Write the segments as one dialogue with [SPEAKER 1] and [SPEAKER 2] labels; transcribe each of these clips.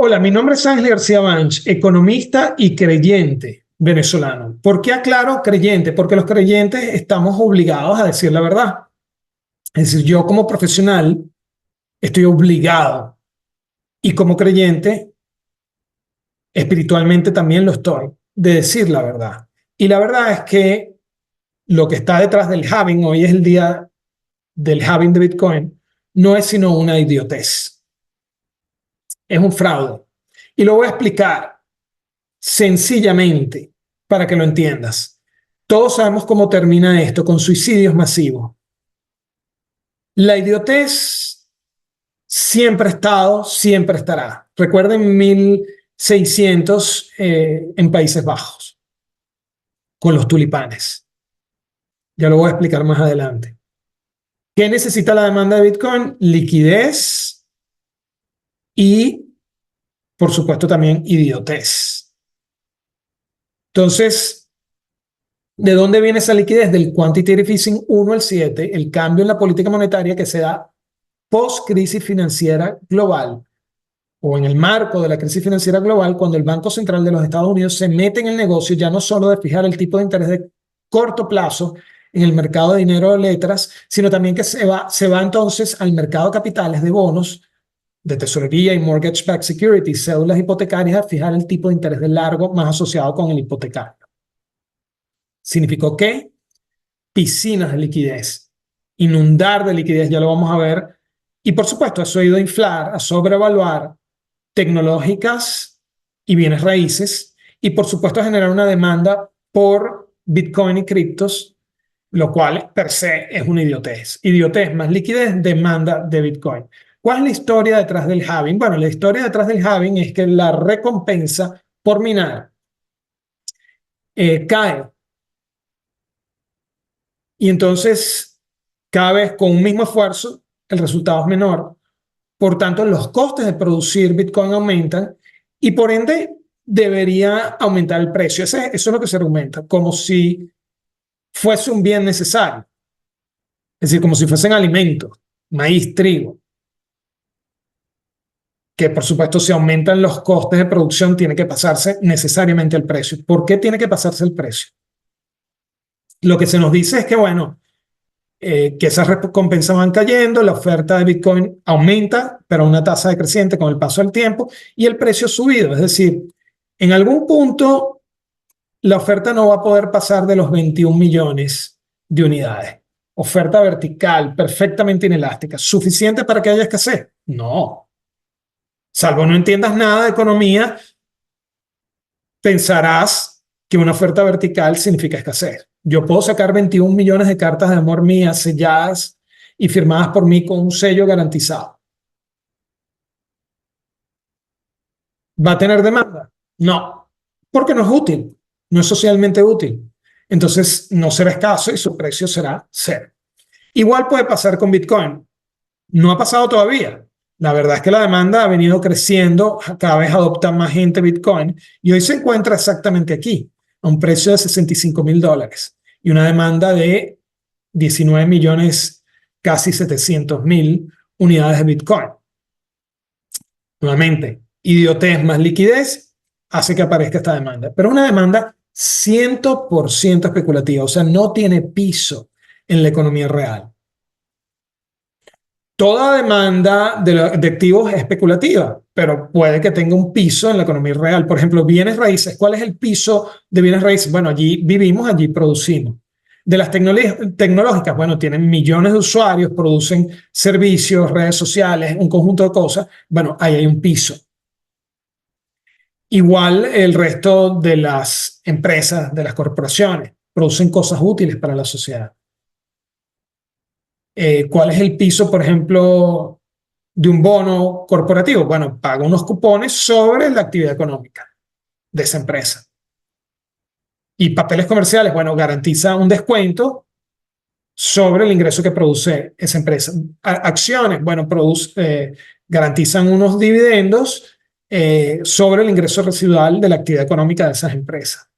[SPEAKER 1] Hola, mi nombre es Ángel García Banch, economista y creyente venezolano. ¿Por qué aclaro creyente? Porque los creyentes estamos obligados a decir la verdad. Es decir, yo como profesional estoy obligado y como creyente espiritualmente también lo estoy, de decir la verdad. Y la verdad es que lo que está detrás del halving, hoy es el día del halving de Bitcoin, no es sino una idiotez. Es un fraude. Y lo voy a explicar sencillamente para que lo entiendas. Todos sabemos cómo termina esto, con suicidios masivos. La idiotez siempre ha estado, siempre estará. Recuerden 1600 en Países Bajos, con los tulipanes. Ya lo voy a explicar más adelante. ¿Qué necesita la demanda de Bitcoin? Liquidez y, por supuesto, también idiotez. Entonces, ¿de dónde viene esa liquidez? Del quantitative easing 1 al 7, el cambio en la política monetaria que se da post-crisis financiera global o en el marco de la crisis financiera global, cuando el Banco Central de los Estados Unidos se mete en el negocio ya no solo de fijar el tipo de interés de corto plazo en el mercado de dinero de letras, sino también que se va entonces al mercado de capitales de bonos, de tesorería y mortgage-backed securities, cédulas hipotecarias, a fijar el tipo de interés de largo más asociado con el hipotecario. ¿Significó qué? Piscinas de liquidez, inundar de liquidez, ya lo vamos a ver. Y por supuesto, eso ha ido a inflar, a sobrevaluar tecnológicas y bienes raíces, y por supuesto a generar una demanda por Bitcoin y criptos, lo cual per se es una idiotez. Idiotez más liquidez, demanda de Bitcoin. ¿Cuál es la historia detrás del halving? Bueno, la historia detrás del halving es que la recompensa por minar cae. Y entonces, cada vez con un mismo esfuerzo, el resultado es menor. Por tanto, los costes de producir Bitcoin aumentan y por ende debería aumentar el precio. Eso es lo que se argumenta, como si fuese un bien necesario. Es decir, como si fuesen alimentos, maíz, trigo, que por supuesto si aumentan los costes de producción tiene que pasarse necesariamente el precio. ¿Por qué tiene que pasarse el precio? Lo que se nos dice es que, bueno, que esas recompensas van cayendo, la oferta de Bitcoin aumenta, pero a una tasa decreciente con el paso del tiempo, y el precio ha subido. Es decir, en algún punto la oferta no va a poder pasar de los 21 millones de unidades. Oferta vertical, perfectamente inelástica. ¿Suficiente para que haya escasez? No. Salvo no entiendas nada de economía, pensarás que una oferta vertical significa escasez. Yo puedo sacar 21 millones de cartas de amor mías selladas y firmadas por mí con un sello garantizado. ¿Va a tener demanda? No, porque no es útil, no es socialmente útil. Entonces no será escaso y su precio será cero. Igual puede pasar con Bitcoin. No ha pasado todavía. La verdad es que la demanda ha venido creciendo, cada vez adopta más gente Bitcoin y hoy se encuentra exactamente aquí, a un precio de $65,000 y una demanda de 19 millones, casi 700,000 unidades de Bitcoin. Nuevamente, idiotez más liquidez hace que aparezca esta demanda, pero una demanda 100% especulativa, o sea, no tiene piso en la economía real. Toda demanda de activos es especulativa, pero puede que tenga un piso en la economía real. Por ejemplo, bienes raíces. ¿Cuál es el piso de bienes raíces? Bueno, allí vivimos, allí producimos. De las tecnológicas, bueno, tienen millones de usuarios, producen servicios, redes sociales, un conjunto de cosas. Bueno, ahí hay un piso. Igual el resto de las empresas, de las corporaciones, producen cosas útiles para la sociedad. ¿Cuál es el piso, por ejemplo, de un bono corporativo? Bueno, paga unos cupones sobre la actividad económica de esa empresa. Y papeles comerciales, bueno, garantiza un descuento sobre el ingreso que produce esa empresa. Acciones, bueno, garantizan unos dividendos sobre el ingreso residual de la actividad económica de esas empresas.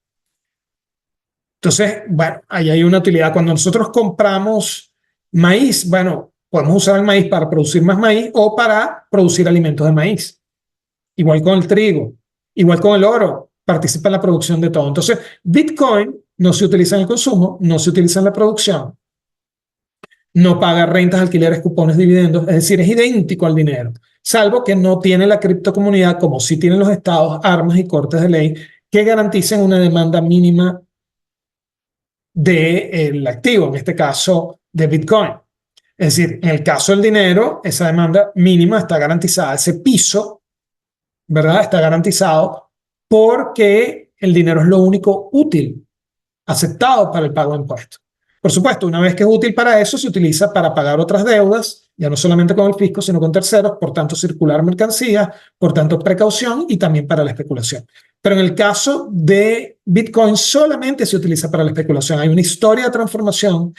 [SPEAKER 1] Entonces, bueno, ahí hay una utilidad. Cuando nosotros compramos maíz, bueno, podemos usar el maíz para producir más maíz o para producir alimentos de maíz. igual con el trigo, igual con el oro, participa en la producción de todo. Entonces, Bitcoin no se utiliza en el consumo, no se utiliza en la producción, no paga rentas, alquileres, cupones, dividendos, es decir, es idéntico al dinero, salvo que no tiene la criptocomunidad, como sí tienen los estados, armas y cortes de ley que garanticen una demanda mínima del activo, en este caso de Bitcoin. Es decir, en el caso del dinero, esa demanda mínima está garantizada, ese piso, ¿verdad? Está garantizado porque el dinero es lo único útil aceptado para el pago de impuestos. Por supuesto, una vez que es útil para eso, se utiliza para pagar otras deudas, ya no solamente con el fisco, sino con terceros, por tanto, circular mercancías, por tanto, precaución y también para la especulación. Pero en el caso de Bitcoin solamente se utiliza para la especulación. Hay una historia de transformación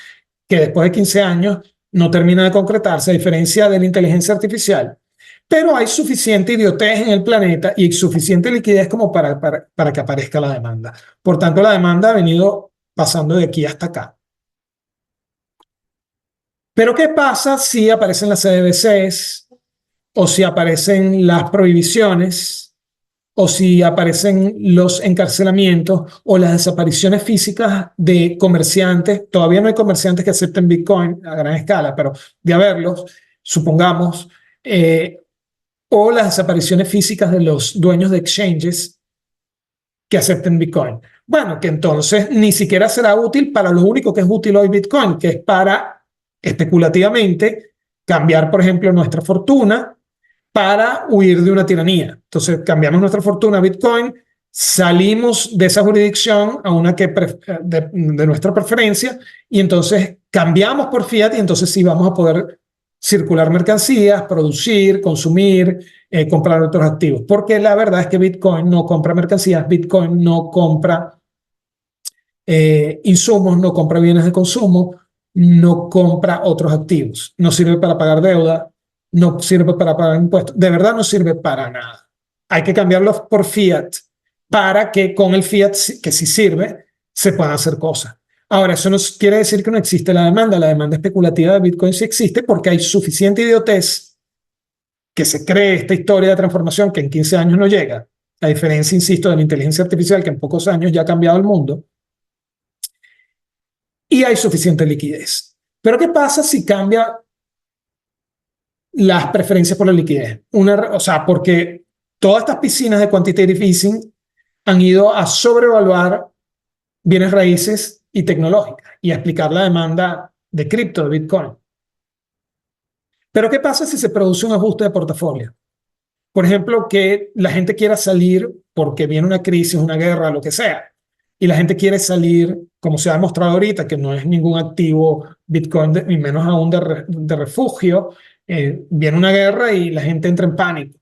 [SPEAKER 1] que después de 15 años no termina de concretarse, a diferencia de la inteligencia artificial. Pero hay suficiente idiotez en el planeta y suficiente liquidez como para que aparezca la demanda. Por tanto, la demanda ha venido pasando de aquí hasta acá. Pero ¿qué pasa si aparecen las CBDCs o si aparecen las prohibiciones o si aparecen los encarcelamientos o las desapariciones físicas de comerciantes? Todavía no hay comerciantes que acepten Bitcoin a gran escala, pero de haberlos, supongamos, o las desapariciones físicas de los dueños de exchanges que acepten Bitcoin. Bueno, que entonces ni siquiera será útil para lo único que es útil hoy Bitcoin, que es para especulativamente cambiar, por ejemplo, nuestra fortuna para huir de una tiranía. Entonces, cambiamos nuestra fortuna a Bitcoin, salimos de esa jurisdicción a una que de nuestra preferencia y entonces cambiamos por fiat y entonces sí vamos a poder circular mercancías, producir, consumir, comprar otros activos. Porque la verdad es que Bitcoin no compra mercancías, Bitcoin no compra insumos, no compra bienes de consumo, no compra otros activos, no sirve para pagar deuda, no sirve para pagar impuestos, de verdad no sirve para nada. Hay que cambiarlos por fiat para que con el fiat, que sí sirve, se puedan hacer cosas. Ahora, eso no quiere decir que no existe la demanda especulativa de Bitcoin sí existe porque hay suficiente idiotez que se cree esta historia de transformación que en 15 años no llega, a diferencia, insisto, de la inteligencia artificial que en pocos años ya ha cambiado el mundo, y hay suficiente liquidez. Pero ¿qué pasa si cambia las preferencias por la liquidez? O sea, porque todas estas piscinas de quantitative easing han ido a sobrevaluar bienes raíces y tecnológicas y a explicar la demanda de cripto, de Bitcoin. Pero ¿qué pasa si se produce un ajuste de portafolio? Por ejemplo, que la gente quiera salir porque viene una crisis, una guerra, lo que sea, y la gente quiere salir, como se ha demostrado ahorita, que no es ningún activo Bitcoin, ni menos aún de refugio, viene una guerra y la gente entra en pánico.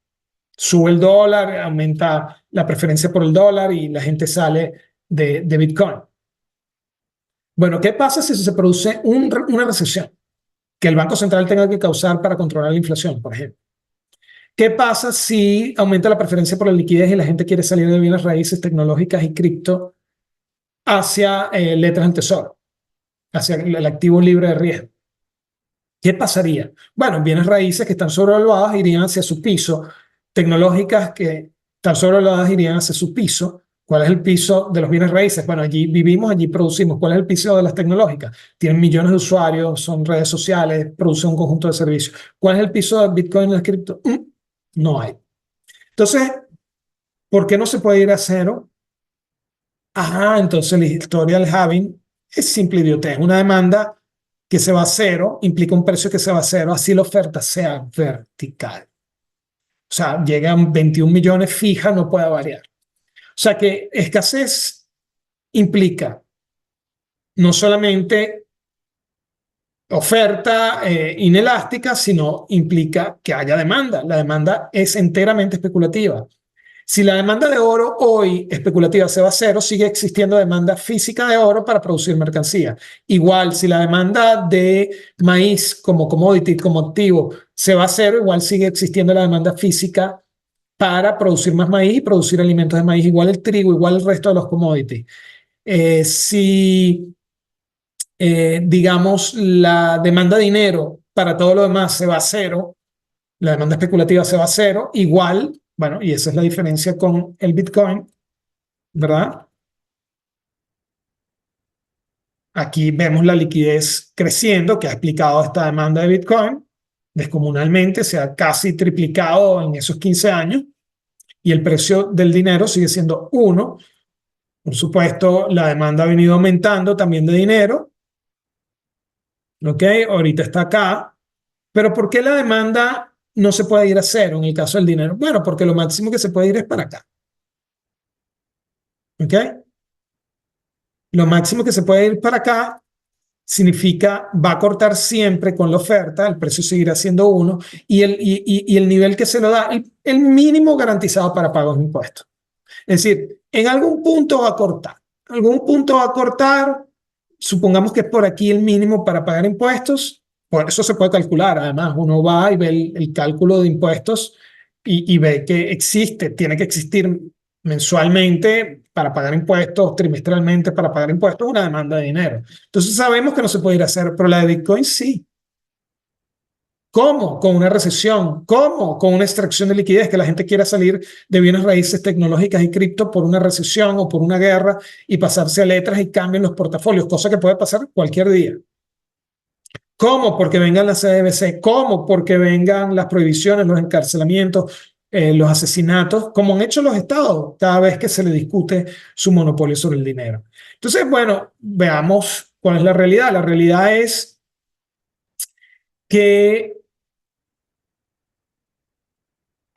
[SPEAKER 1] Sube el dólar, aumenta la preferencia por el dólar y la gente sale de Bitcoin. Bueno, ¿qué pasa si se produce una recesión que el Banco Central tenga que causar para controlar la inflación, por ejemplo? ¿Qué pasa si aumenta la preferencia por la liquidez y la gente quiere salir de bienes raíces tecnológicas y cripto hacia letras del tesoro, hacia el activo libre de riesgo? ¿Qué pasaría? Bueno, bienes raíces que están sobrevaluadas irían hacia su piso, tecnológicas que están sobrevaluadas irían hacia su piso. ¿Cuál es el piso de los bienes raíces? Bueno, allí vivimos, allí producimos. ¿Cuál es el piso de las tecnológicas? Tienen millones de usuarios, son redes sociales, producen un conjunto de servicios. ¿Cuál es el piso de Bitcoin y de cripto? No hay. Entonces, ¿por qué no se puede ir a cero? Ajá, entonces la historia del halving es simple idiotez. Una demanda que se va a cero implica un precio que se va a cero, así la oferta sea vertical. O sea, llegan 21 millones fija, no puede variar. O sea que escasez implica no solamente oferta inelástica, sino implica que haya demanda. La demanda es enteramente especulativa. Si la demanda de oro hoy especulativa se va a cero, sigue existiendo demanda física de oro para producir mercancía. Igual, si la demanda de maíz como commodity, como activo, se va a cero, igual sigue existiendo la demanda física para producir más maíz y producir alimentos de maíz. Igual el trigo, igual el resto de los commodities. Si digamos, la demanda de dinero para todo lo demás se va a cero, la demanda especulativa se va a cero, igual Bueno, y esa es la diferencia con el Bitcoin, ¿verdad? Aquí vemos la liquidez creciendo que ha explicado esta demanda de Bitcoin descomunalmente, se ha casi triplicado en esos 15 años y el precio del dinero sigue siendo uno. Por supuesto, la demanda ha venido aumentando también de dinero, ¿ok? Ahorita está acá, pero ¿por qué la demanda no se puede ir a cero en el caso del dinero? Bueno, porque lo máximo que se puede ir es para acá, ¿ok? Lo máximo que se puede ir para acá significa va a cortar siempre con la oferta, el precio seguirá siendo uno y el nivel que se lo da, el mínimo garantizado para pagos de impuestos. Es decir, en algún punto va a cortar, algún punto va a cortar, supongamos que es por aquí el mínimo para pagar impuestos, por eso se puede calcular, además uno va y ve el cálculo de impuestos y ve que existe, tiene que existir mensualmente para pagar impuestos, trimestralmente para pagar impuestos, una demanda de dinero. Entonces sabemos que no se puede ir a hacer, pero la de Bitcoin sí. ¿Cómo? Con una recesión. ¿Cómo? Con una extracción de liquidez, que la gente quiera salir de bienes raíces tecnológicas y cripto por una recesión o por una guerra y pasarse a letras y cambien los portafolios, cosa que puede pasar cualquier día. ¿Cómo? Porque vengan las CBDC. ¿Cómo? Porque vengan las prohibiciones, los encarcelamientos, los asesinatos, como han hecho los estados cada vez que se le discute su monopolio sobre el dinero. Entonces, bueno, veamos cuál es la realidad. La realidad es que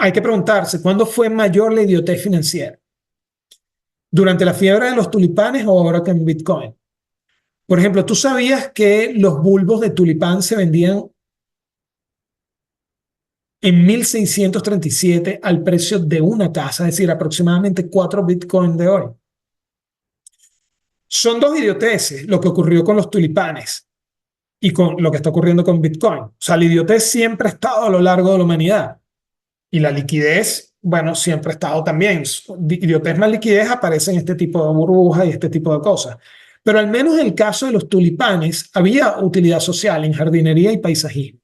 [SPEAKER 1] hay que preguntarse, ¿cuándo fue mayor la idiotez financiera? ¿Durante la fiebre de los tulipanes o ahora que en Bitcoin? Por ejemplo, ¿tú sabías que los bulbos de tulipán se vendían en 1637 al precio de una casa, es decir, aproximadamente 4 Bitcoin de hoy? Son dos idioteces lo que ocurrió con los tulipanes y con lo que está ocurriendo con Bitcoin. O sea, la idiotez siempre ha estado a lo largo de la humanidad. Y la liquidez, bueno, siempre ha estado también. Idiotez más liquidez aparece en este tipo de burbujas y este tipo de cosas. Pero al menos en el caso de los tulipanes, había utilidad social en jardinería y paisajismo.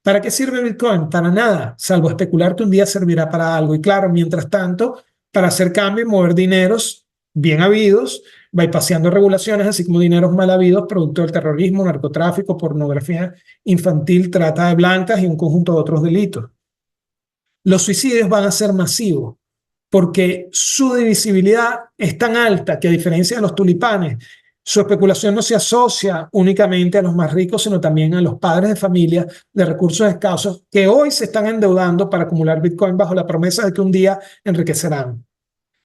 [SPEAKER 1] ¿Para qué sirve Bitcoin? Para nada, salvo especular que un día servirá para algo. Y claro, mientras tanto, para hacer cambio y mover dineros bien habidos, bypaseando regulaciones, así como dineros mal habidos, producto del terrorismo, narcotráfico, pornografía infantil, trata de blancas y un conjunto de otros delitos. Los suicidios van a ser masivos porque su divisibilidad es tan alta que a diferencia de los tulipanes, su especulación no se asocia únicamente a los más ricos, sino también a los padres de familia de recursos escasos que hoy se están endeudando para acumular Bitcoin bajo la promesa de que un día enriquecerán,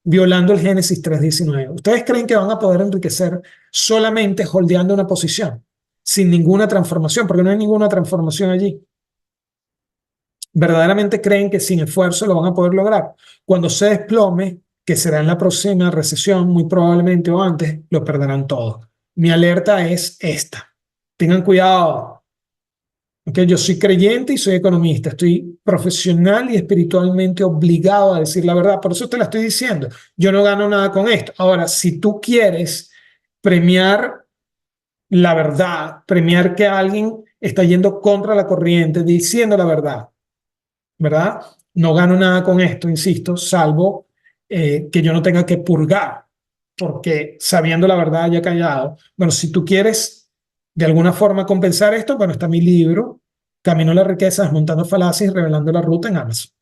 [SPEAKER 1] violando el Génesis 3.19. ¿Ustedes creen que van a poder enriquecer solamente holdeando una posición, sin ninguna transformación? Porque no hay ninguna transformación allí. ¿Verdaderamente creen que sin esfuerzo lo van a poder lograr? Cuando se desplome, que será en la próxima recesión, muy probablemente o antes, lo perderán todo. Mi alerta es esta. Tengan cuidado. Okay, yo soy creyente y soy economista. Estoy profesional y espiritualmente obligado a decir la verdad. Por eso te la estoy diciendo. Yo no gano nada con esto. Ahora, si tú quieres premiar la verdad, premiar que alguien está yendo contra la corriente, diciendo la verdad, ¿verdad? No gano nada con esto, insisto, salvo que yo no tenga que purgar, porque sabiendo la verdad ya callado. Bueno, si tú quieres de alguna forma compensar esto, bueno, está mi libro, Camino a la riqueza, desmontando falacias y revelando la ruta en Amazon.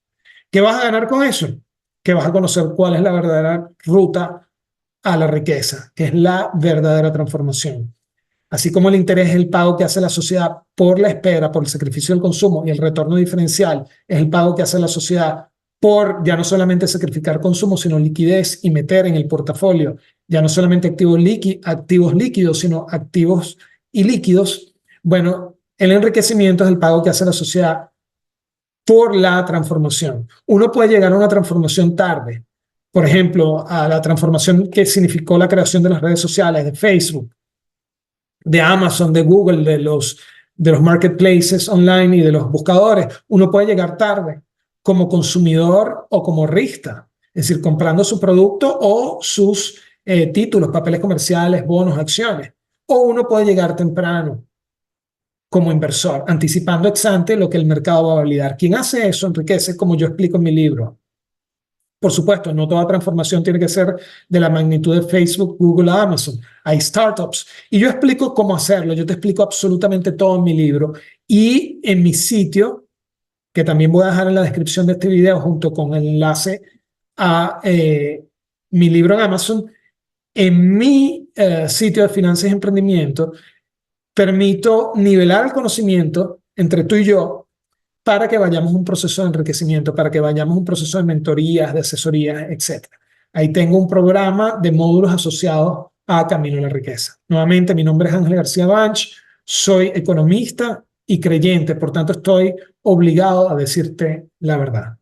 [SPEAKER 1] ¿Qué vas a ganar con eso? Que vas a conocer cuál es la verdadera ruta a la riqueza, que es la verdadera transformación. Así como el interés es el pago que hace la sociedad por la espera, por el sacrificio del consumo y el retorno diferencial es el pago que hace la sociedad por ya no solamente sacrificar consumo, sino liquidez y meter en el portafolio ya no solamente activos líquidos, sino activos y líquidos. Bueno, el enriquecimiento es el pago que hace la sociedad por la transformación. Uno puede llegar a una transformación tarde, por ejemplo, a la transformación que significó la creación de las redes sociales, de Facebook, de Amazon, de Google, de los marketplaces online y de los buscadores. Uno puede llegar tarde como consumidor o como rista, es decir, comprando su producto o sus títulos, papeles comerciales, bonos, acciones. O uno puede llegar temprano como inversor, anticipando ex ante lo que el mercado va a validar. Quien hace eso enriquece, como yo explico en mi libro. Por supuesto, no toda transformación tiene que ser de la magnitud de Facebook, Google, Amazon. Hay startups. Y yo explico cómo hacerlo. Yo te explico absolutamente todo en mi libro. Y en mi sitio, que también voy a dejar en la descripción de este video junto con el enlace a mi libro en Amazon, en mi sitio de finanzas y emprendimiento, permito nivelar el conocimiento entre tú y yo para que vayamos a un proceso de enriquecimiento, para que vayamos a un proceso de mentorías, de asesorías, etcétera. Ahí tengo un programa de módulos asociados a Camino a la Riqueza. Nuevamente, mi nombre es Ángel García Banch, soy economista y creyente, por tanto estoy obligado a decirte la verdad.